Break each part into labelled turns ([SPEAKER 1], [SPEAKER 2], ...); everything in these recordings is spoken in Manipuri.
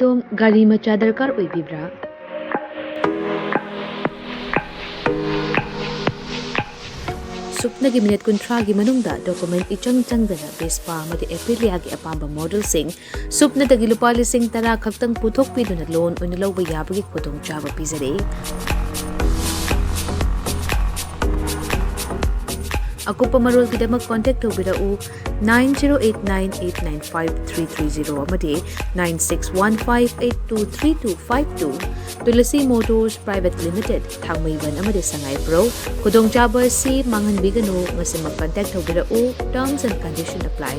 [SPEAKER 1] Dom gari macha darkar oibibra. Supnagi minute kuntragi manungda document ichang changdana Vespa amadi Aprilia gi apamba model sing supna dagi lupa lising tara khaktang puthok piduna loan oina lawba yabagi khudong chaba pizare. Akupa marol kidamak contact tawbirau 9089895330 amadi 9615823252 Tulasi Motors Private Limited Thangmaiban amadi Sangai Pro Kudong Chaba si manghanbigano ngasi mag-contact tawbirau terms and conditions apply.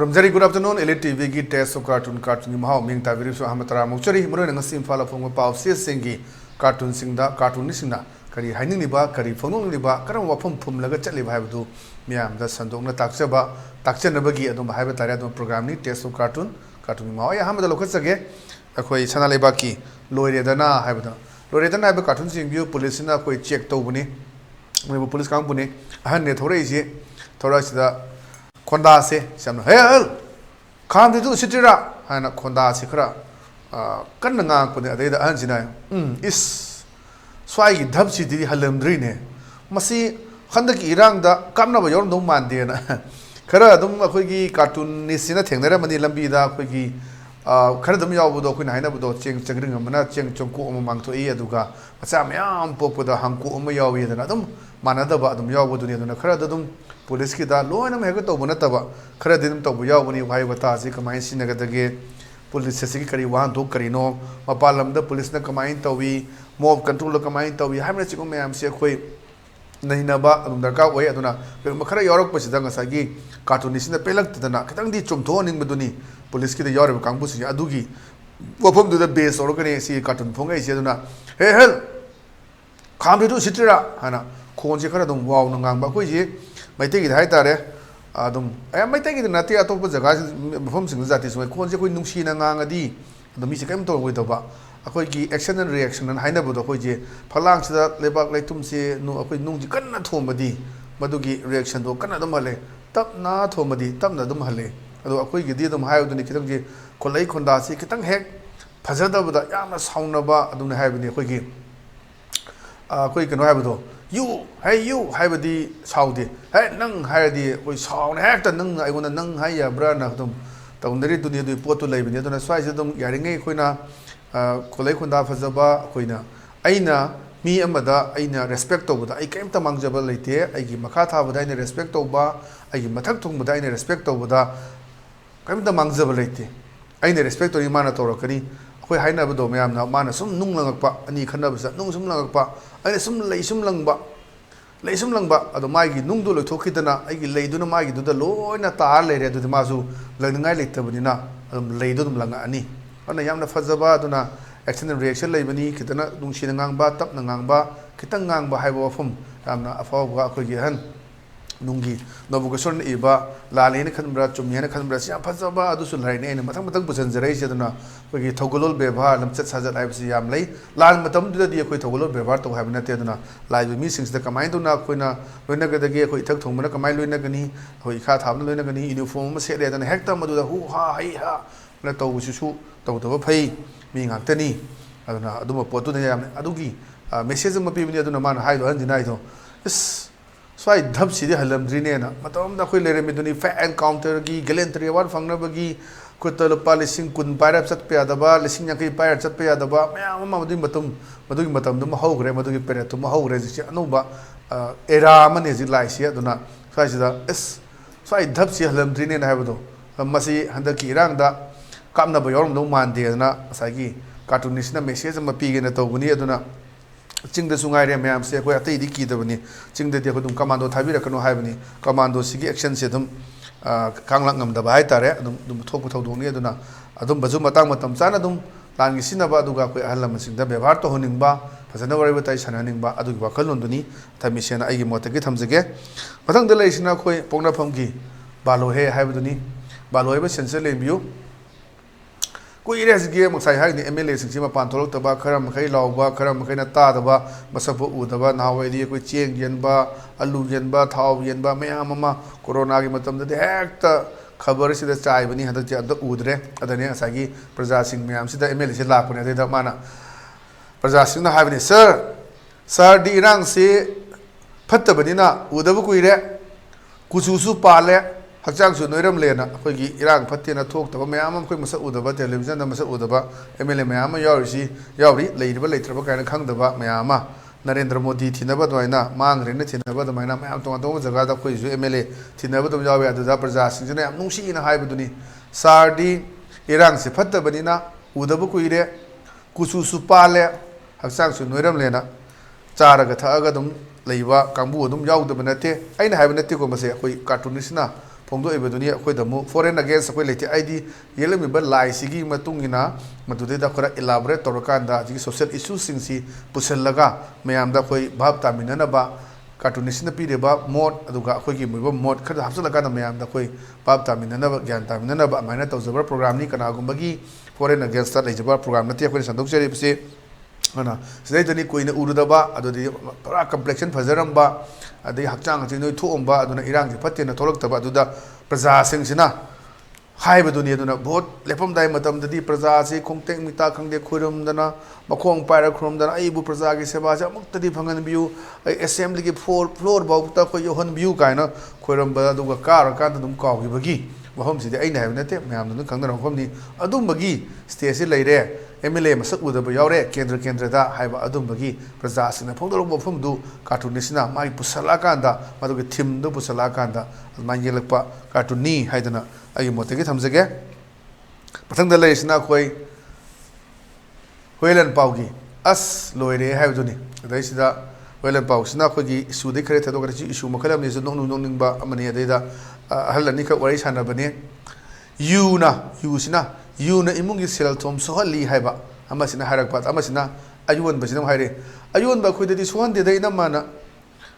[SPEAKER 2] Very good afternoon. ELITETV test of cartoon Mahau Ming Taviri so Hamatara Mochari, Muran and Sim Fala from a pow singi cartoon singda, cartoonisina, Kari Haniniba, Kari Fonuniba, Karam Wapum Pum Lagatali Habdu, Miam, the Sandona Taxaba, Taxanabagi, Adom Habatariadon program, test of cartoon Mahau. I hammer the locals again, a quay Sanalebaki, Loredana Habita. Loredana have a cartoon sing view, police in a quay check Tobuni, we have police company, a hundred Torresi, Torres the Konda se, some hell, come to do Sitira, and a Konda Sikra. Kananga put the Anjina. Is Swai Dubsi di Halem Drine. Masi Handaki Irang da Kamna Yor no man dear. Kara dum Akwigi cartoon Nisina Tengera Mani Lambida, Quigi, Karadam Yabudo, Queen Hinabudo, Cheng Chagring, Mana Cheng Chonku among to Eaduga, Masamiam Popo the Hanku Umayawi and Adam, Manadaba, Dum Yabudu, and Karadum. Police kita lo na mega to bunataba khara din to buya buni bhai bata si kamai sinaga dage police se kari wan do karino mapalam da police na kamai tawi mob control kamai tawi hamna chiku me am se khoi nahi na ba adum darka oi aduna pe makhara yorok pasi danga sagi cartoonist na pelak tadana kitang di chumtho ning baduni police ki da yorok kangbu si adugi wafam du da base or kane si cartoon phongai si aduna hey hell kham du sitira hana khon je khara dum wow ngang ba khoi ji Maitegi the Haitare, Adam, I am taking the Natia top of the guys from Singazati, so I call the Queen Nangadi, the Michigan with the Ba, a quick action and reaction and Hinabu the Hoje, Palang that Lebak like Tumse, no, a quick Nung cannot Tomadi, Madugi reaction to Canadamale, Tap na Tomadi, Tamna Dumale, although a quick did them higher than the Kitangi, Kolay Kondasi, Kitang Heck, Pazada with the Yama Soundaba, I don't have any quick. Quick and Rabido. You, Habadi Saudi, hey, Nung Hardy, we saw an actor, Nung, I want a Nung Haya, Brana, down the to the Porto Labin, yet on a side of them, Yaringa, Quina, Kolekunda Fazaba, Quina, Aina, me and Mada, Aina, respect over the I came to Mangjabal later, I give Makata with any respect over, I give Matatum with any respect over the came to Mangjabal Aina respect to Imanatorokari. Haina Budo, Mam, now Mana, some Nungapa, and he can never say, no, some Langapa, and some lay some Langba. Lay some Langba, at the Magi, Nungdu, Tokitana, I lay Dunamagi to the low in a tar later to the Mazu, learning I later, but enough, lay Dum Langani. On a Yamna Fazaba, Duna, accident reaction, Labani, Kitana, Dunshinangba, Tapnangba, Kitangangba, Hibofum, Amna, a Fawa, Kogihan. Nungi, Novocason Eba, Lalina Canbra, Jumiana Canbra, Pazaba, Dusulane, and Matamatan Pusanzerajana, we Togolo Beva, Lamset Hazard Ibsiam lay, Lan Matam to the Togolo Beva to have Natana, live with me since the Kamanduna, Quina, Lunaga the Gay, who took to Munakamai Lunagani, who he can't have Lunagani, uniform, said and Hector Maduda, who ha, Leto Wushu, Toto Pay, being Antony, I don't know, Aduma Porto, Adugi, messages of people near the man, hide and denied. So I dub city Halam Drinena, Matom the Quillemiduni, fair encounter, gallantry, one Fangnabagi, Kutalopa, listening, couldn't pirates at Piadaba, listening to pirates at Piadaba, Mamadum Batum, Madum Batum, the Mahogre, Madu Peret, Maho resist, Nova, Era Manes Lysia, do not. So I said, yes. So I dub city Halam Drinena Havado, a Masi, Handaki Randa, Kamna Bayor, no man, dear, Sagi, cartoonist, messages, and a pig in a Tobuni, do not. चिंगदसु ngaire ma'am से कोई अतई दी कीदबनी चिंगदे दे खुदुम कमांडो थाबिरकनो हायबनी कमांडो सिगी एक्शन से दुम कांगलांग ngam हाय तारे दुम थोक थौदोंनि अदुना अदुम बजु मतंग मतम चाना दुम लांगी सिनबा अदुगा कोई अहल लमसिंग दा व्यवहार तो होनिंगबा फजना वरबा ताई सनानिंगबा अदुगी वखललोंदुनी थमिसेना आइगी मोतगी थमजगे मथंग द लेसिना कोई पोंगनाफमगी बालोहे हायबदुनी बालोहेबा सेंसर लेबियु कोई रेसगे मसाई हाइनि एमएलए सिंग मपान थोलक्तबा खरम मखै लावबा खरम मखैना तादबा मसबो उदबा नावैदि कोई चेंग यनबा आलू यनबा थाव यनबा मयाम अमा कोरोना की मतमदे हेक्ता खबर सिदा चाइबनी हदक अद उद्रे अदने असागी प्रजा सिंग मयाम सिदा एमएलए से लापने देदा माना प्रजा सिंग ना हाइबनी सर दी इरांग से फत्तबनिना उदब कुइरे कुचुसु पाले हक्चांगसु नोइरम लेना अखोगी इरांग फत्तेना थोक्तबा मयाम अखोई मसक उदबा टेलीविजन मसक उदबा एमएलए मयाम यावरी लेइरबा लेइत्रबा कायना खंगदबा मयाम नरेंद्र मोदी थिनबा दोइना मांगरेना थिनबा दोइना मयाम तोंगा तोंगा जगदा कोइसु एमएलए थिनबा दम यावे अदुदा प्रजा सिंजना याम नुंसीना हाइबदुनी सारदी इरांग से फत्तबनिना उदबा कुइरे कुचुसु पाले हक्चांगसु नोइरम लेना चारगा थागा दम लेइबा कांबु दम यावदबा नते आइना हाइबा नते को मसे कोई कार्टूनिस्टना फोंदो एबदुनी अखोइदमु फॉरेन अगेंस्ट अखोइ लेते आइदी येलमिबा लाइसिगी मतुंगिना मदुदेदा खरा इलाबोरेट तौरकांदा जिगी सोशल इश्यू सिंगसी पुसलगा मयामदा अखोइ भाव तामिननबा कार्टूनिस्टना पीरेबा मोड अदुगा अखोइगी मुबा मोड खरा हपसलकांदा मयामदा अखोइ भाव तामिननबा ज्ञान तामिननबा माइना तौजबर प्रोग्राम नि कनागुंबगी फॉरेन अगेंस्ट लेजबा प्रोग्राम नते अखोइ संदोकचरिबसे अना सिदैदनी कोइना उरुदबा अदुदि पुरा कम्प्लेक्शन फजरंबा अदि हक्चांग हति नोइ थोंबा अदुना इरांग फत्तेना थोलक्तबा अदुदा प्रजा सिंगसिना हाइबदुनी अदुना भोट लेपमदाय मतमददि प्रजा से खोंटेंग मिता खंगदे खुरुमदना मखोंग पायरा खुरुमदना आइबु प्रजा की सेवा जा मुक्तदि फंगनबियु असेंबली की फ्लोर बाउता खो योहनबियु कायना खुरुमबा अदुगा कार कांद दुम कावगिबगी वहमसिदि आइना हाइब नते मयामदुन खंगदना वहमनि अदुमबगी स्टेज से लेरे एमएलए मसक उदबा यावरे केंद्रदा हाइबा अदुमबगी प्रजा सिंगना फोंदोरब मफमदु कार्टूनिस्टना माइ पुसलाकांदा मदुगे थीमदु पुसलाकांदा मान येलकपा कार्टूनी हाइदना आइ मोतेगे थमजगे पथंगदा लेसिना कोई वेलन पाउगी अस लोइरे हाइबदुनी अदैसिदा वेलन पाउसिना कोगी इशूदे खरे थदोगरची इशू मखलम निसु नोंनिंगबा अमनि अदैदा हल्लनि ख वरै सानबने यूसिना यूना इमुंगी सेल थोम सोहली हाइबा अमसिना हारकपा अमसिना अयुवन बसिना हाइरे अयुवन बा खोइददि सोहनदे दैना माना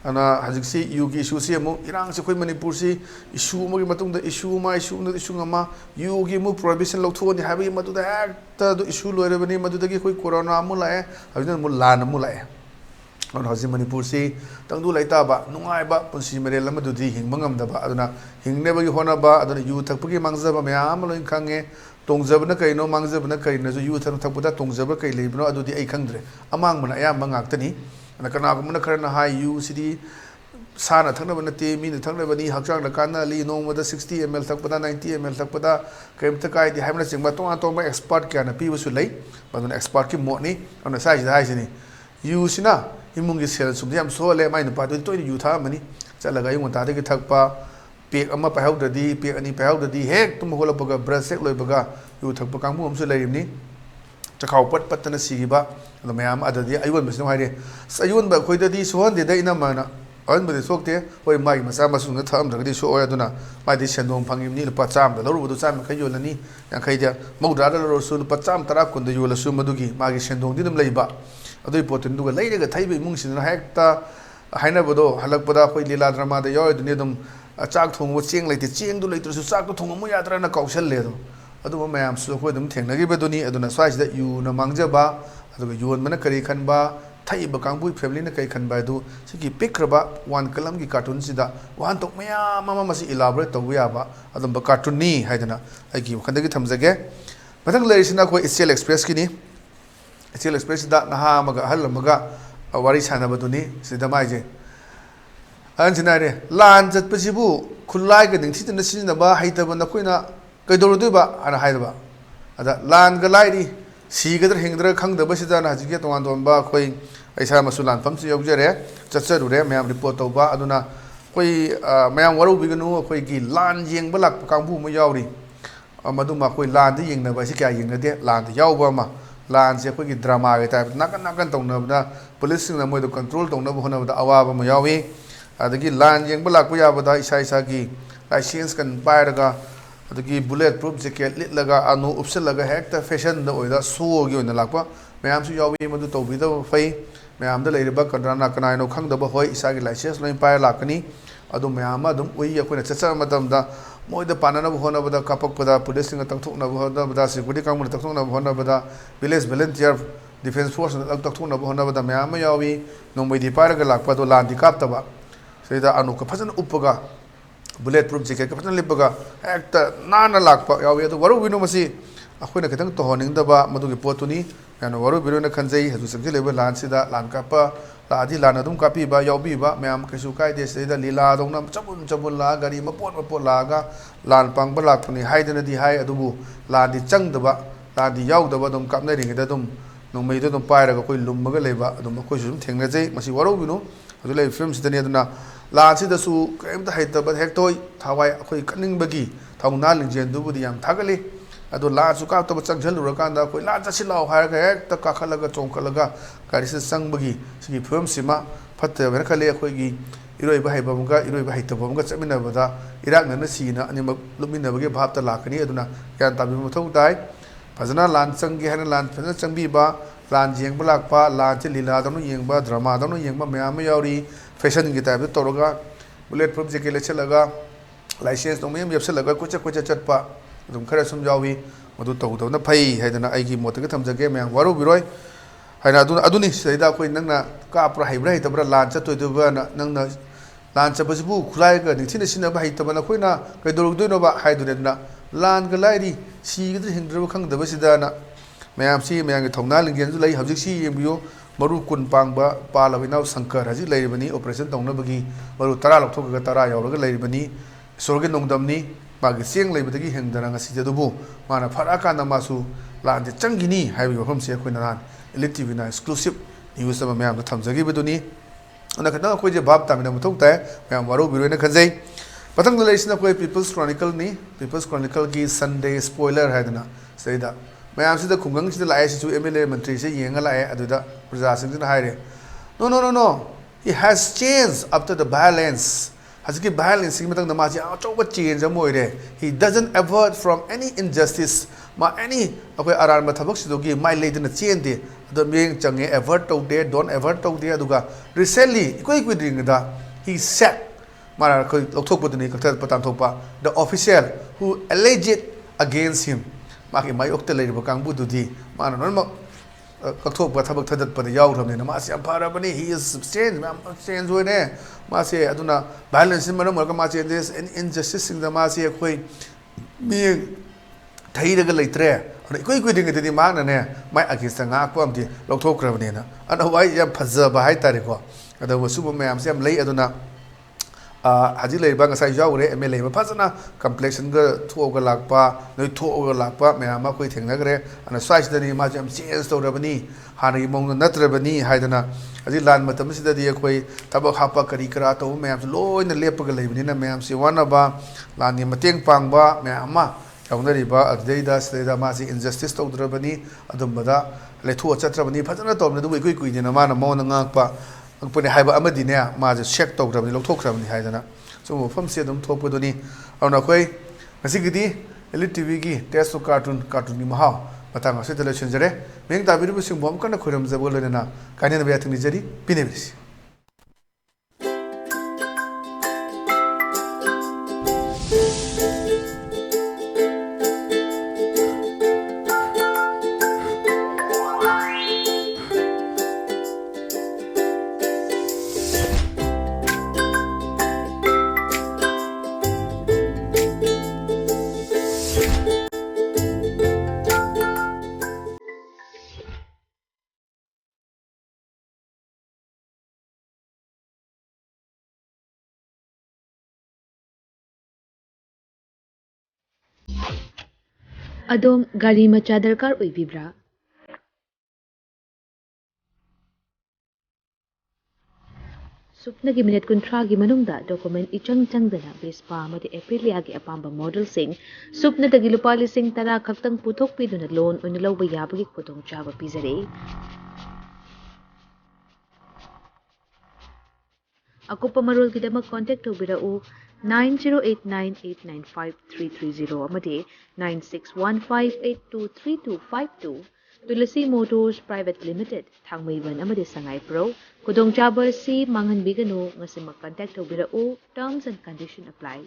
[SPEAKER 2] अना हजिक्सी यूगी इशू से मु इरांग से खोइ मणिपुर से इशू मगे मतुंगदा इशू ngama यूगी मु प्रोहिबिशन लौथोनि हाइबि मदुदा हेक्ता दु इशू लोइरबनि मदुदगी खोइ कोरोना मु लाए हजिन मु लान मु लाए और हजि मणिपुर से तंगदु लैताबा नुंगाइबा पुंसी Merrill मदुदि हिंगबा ngamdaba aduna hingnebagi honaba aduna yu thakpagi mangjaba myam loin khange tongzabna kaino mangjabna kaino ju yu thakpuda tongjaba kai leibno adudi ai khangdre amang mana ayam mangaktani ana kana gumna kharana hai yu sidi sana thaknaba nate min thaknaba ni hakchang la kana li nongmada 60 ml thakpada 90 ml thakpada kaimta kai di haimna chingba tong expert kana pibusu lei baduna expert ki mo ni ana sai da haisini yu sina imungi sel sumdiam sole mai na padu toy yu tha mani chalaga yung ta de thakpa pek ama pahawdadi pek ani pahawdadi hek tum hola baga brasek loi baga yu thakpa kangmu amsu leimni chakhaw pat patna sigiba ado mayam adadi ayun basno haire sayun ba khoidadi sohan de dai na mana an bade sokte hoi mai masa masu na tham dagadi so oya duna mai di sendong phangim ni lupa cham da loru du cham khayo lani yang khaida mawdra da loru su lupa cham tara kun da yola su madugi magi sendong dinam leiba adoi potin duga leirega thaibe mungsina hekta haina bodo halakpada khoi lila drama da yoy dune dum chak thongbo cheng leite cheng du leitre su chak to thongmo yadra na kausal le do adu mayam su khoi dum thengnagi beduni aduna swai da yu na mangjaba adu yuon mana kari khanba thaiba kangbu family na kai khanba du siki pikraba one kalam gi cartoon sida wan tok mayam mama masi elaborate to yaba adum ba cartoon ni haidana aigi khandagi thamjage mathang leisina khoi EL express kini EL express da naha maga hal maga wari sana baduni sida maije anjinare lan jat pasibu khulai ga dingthi na sinna ba haita ba na koina kaidoro ba ana haidaba ada lan ga lairi sigadar hingdra khangdaba sida na hajige tongan don ba khoi aisa masulan pam si yojare chatsarure mayam report to ba aduna khoi mayam waru biganu khoi gi lan jeng balak kangbu ma yauri amaduma khoi lan di yengna ba si kya yengna de lan di yaw ba ma लान से अखोई ड्रामा के टाइप नाकन नाकन तौनबदा पुलिस सिंह मोय दो कंट्रोल तौनब होनबदा अवाब म यावी अदगी लान येंग लाकु याबदा इसा इसा की लाइसेंस कन पायरगा अदगी बुलेट प्रूफ जैकेट लिटलगा अनु उपसलगा हेक्टा फैशन द ओइदा सो गी ओइना लाकपा मैम सु यावी मदु तौबिदा फै मैम द लेरिबा कड्राना कनाइनो खंगदबा होय इसा की लाइसेंस लोइन पायर लाकनी अदु मैम अदुम ओइ अखोइना चचा मतमदा मोइदा पानना होनबदा कापकपदा पुलिस सिंह तंगथोकना होनबदा सिक्योरिटी कांगमन तंगथोकना होनबदा विलेज वॉलंटियर डिफेंस फोर्स तंगथोकना होनबदा मैम यावी नोंबैदि पारगा लाकपदो लांदि कापतबा सेदा अनुक फजन उपगा बुलेट प्रूफ जैकेट फजन लिपगा एकता नाना लाकपा यावी अदु वरु विनो मसी अखोइना खतंग तोहनिंगदबा मदुगी पोतुनी यानो वरु बिरोना खंजै हजु संगि लेबा लान सिदा लान कापा लादी लान अदुम कापीबा यावबीबा मैम कैसु कायदे सेदा लीला दौना चबुन चबुन ला गाड़ी मपोट लागा लान पांगबा लाकपनी हाइदनदी हाइ अदुबु लादी चंगदबा लादी यावदबा अदुम कापनरिंगदा अदुम नोंमैदो अदुम पायरगा कोइ लुम्मगा लेबा अदुम कोइ सुम थेंगनजै मसी वरु बिनो अदु ले फिल्म सिदनी अदुना लान सिदसु कैमता हाइतबा हेक्तोय थावाय अखोइ कनिंगबगी थाउना लिंजेंदुबुदी याम थागली अदो लान सुका तब चंगलुरकांदा कोइ लान चसिलाव हायरगा हेक्ता काखलगा चोंखलगा गारिसे चंगबगी सिगी फिल्म सिमा फत्तबेन खले अखोइगी इरोइबा हाइबमगा इरोइबा हाइतबमगा चमिनबदा इराकनना सीना अनिमक लुमिनबगे भावता लाकनी अदुना यान ताबि मथौ ताइ फजना लान चंगे हना लान फजना चंगबीबा लान जेंगबा लाकपा लान चे लीला दनु येंगबा ड्रामा दनु येंगबा मयाम यावरी फैशन की टाइप तौरगा बुलेट प्रूफ जैकेट लेचलगा लाइसेंस तो मयम येबसलगा कोचा चटपा अदुम खरा सुम यावी मदु तौदबना फै हाइदना आइगी मोतगे थमजगे मयाम वरु बिरोय हाइना अदुनी सैदा कोइ नंगना काप्रा हाइब्रा हाइतब्रा लान चतोइदुबा नंगना लान चबसिबु खुलाइगा निथिना सिनबा हाइतबना कोइना कैदोरगदोइनोबा हाइदुनेदना लान ग लाइरी सीगद्र हिंद्रबा खंगदबसिदाना मैम सी मैम थौना लिंगेंजु लई हजिक सी येंबियो मरु कुन पांगबा पालबिनाव शंकर हजिक लैरिबनी ऑपरेशन तौनबगी मरु 10 लौथोगगा 10 यावरगा लैरिबनी सोरगे नोंगदमनी मागी चेंग लैबदगी हिंगदना ngasijadubu माना फराकाना मासु लांदे चंगिनी हाइबि वफमसे अखोइना नान एलिट टीवी ना एक्सक्लूसिव न्यूज़ अमा मैम थमजगिबदुनी अना खना अखोइजे भाब तामिना मथौ ताय मैम वारो बिरोइना खंजै पतंग लेसिना कोइ पीपल्स क्रॉनिकल नी पीपल्स क्रॉनिकल की संडे स्पॉइलर हाइदना सैदा मैम सिदा खुंगंग सिदा लाए सिचु एमएलए मंत्री से येंगा लाए अदुदा प्रजा सिंगना हाइरे नो he has changed after the violence हजकी violence की मतंग नमाजी अचौबा चेंज अमोइरे he doesn't avert from any injustice मा any अखोइ अरानबा थबक सिदोगी माइ लेदना चेंदे अदो मेंग चंगे avert तौदे don't avert तौदे अदुगा recently कोइ द्रिंगदा he said मारा कोइ लौथोकपदनी कथर पताम थोपा the official who alleged against him माके मायोक्ता लेरिबा कांगबुदुदी माना नरमा कथोपा थबक थदतपद यावरबने मासे याम फारबनी he is change होने मासे अदुना violence मरम मरका मासे this injustice सिंग द मासे कोइ मी थैरगा लैत्रे अन कोइ दिंगदि मांगनने माइ अगेंस्ट ngakpo amdi लौथोक्रबनेना अन वाइ याम फजबा हाइ तारिको अदब सुबम मैम से याम लै अदुना हजी लेबा ngасai यावरे एमएलए मा फजना कंप्लेक्शन ग थोगा लाकपा नै थोगा लाकपा मैम मा कोइ थेंगनगरे अन स्वाइसदनी मा जम चेंज तौरबनी हानि मौन नत्रबनी हाइदना हजी लान मतम सिददी कोइ तबक हापा करी करा तो मैम लोइना लेपगा लेबनिना मैम से वानबा लानि मतेंग पांगबा मैम मा यावनरिबा अदैदा सदैदा मासी इनजस्टिस तौद्रबनी अदुमबदा लेथो चत्रबनी फजना तौबने दुबै कोइ कुइदिना माना मौन ngakpa पुने हाइबा अमदिने माजे चेक तौद्रबनी लौथोख्रबनी हाइदना सो मफमसे दम थोपदुनी अवना कोइ ngasiगidi एलिट टीवी की टेस्ट ऑफ कार्टून की महाव मतंग असे तले छनजरे मेंग ताबिरबु सिंबम कना खुरम जबोलना कानेन बेयाथनि जरी पिनेबिस
[SPEAKER 1] अदोम गाड़ी मचा दरकार ओइबिब्रा ꯁꯨꯞꯅꯒꯤ ꯃꯤꯅꯤꯠ 30ꯒꯤ ꯃꯅꯨꯡꯗ ꯗꯣꯀꯨꯃꯦꯟ ꯏꯆꯪ ꯆꯪꯗꯅ ꯚꯦꯁꯄꯥ ꯑꯃꯗꯤ ꯑꯦꯄ꯭ꯔꯤꯂꯤꯌꯥꯒꯤ ꯑꯄꯥꯝꯕ ꯃꯣꯗꯦꯜꯁꯤꯡ ꯁꯨꯞꯅꯗꯒꯤ ꯂꯨꯄꯥ 10,000 ꯈꯛꯇꯪ ꯄꯨꯊꯣꯛꯄꯤꯗꯨꯅ ꯂꯣꯟ ꯑꯣꯏꯅ ꯂꯧꯕ ꯌꯥꯕꯒꯤ ꯈꯨꯗꯣꯡꯆꯥꯕ ꯄꯤꯖꯔꯤ꯫ ꯑꯀꯨꯞꯄ ꯃꯔꯣꯜꯒꯤꯗꯃꯛ ꯀꯣꯟꯇꯦꯛ ꯇꯧꯕꯤꯔꯛꯎ 9089895330 ꯑꯃꯗꯤ 9615823252 ꯇꯨꯂꯁꯤ ꯃꯣꯇꯣꯔꯁ ꯄ꯭ꯔꯥꯏꯚꯦꯠ ꯂꯤꯃꯤꯇꯦꯗ ꯊꯥꯡꯃꯩꯕꯟ ꯑꯃꯗꯤ ꯁꯉꯥꯏꯄ꯭ꯔꯧ ꯈꯨꯗꯣꯡꯆꯥꯕ ꯑꯁꯤ ꯃꯥꯡꯍꯟꯕꯤꯒꯅꯨ ꯉꯁꯤꯃꯛ ꯀꯟꯇꯦꯛ ꯇꯧꯕꯤꯔꯛꯎ ꯇꯔꯝꯁ ꯑꯦꯟ ꯀꯟꯗꯤꯁꯟ ꯑꯦꯄ꯭ꯂꯥꯏ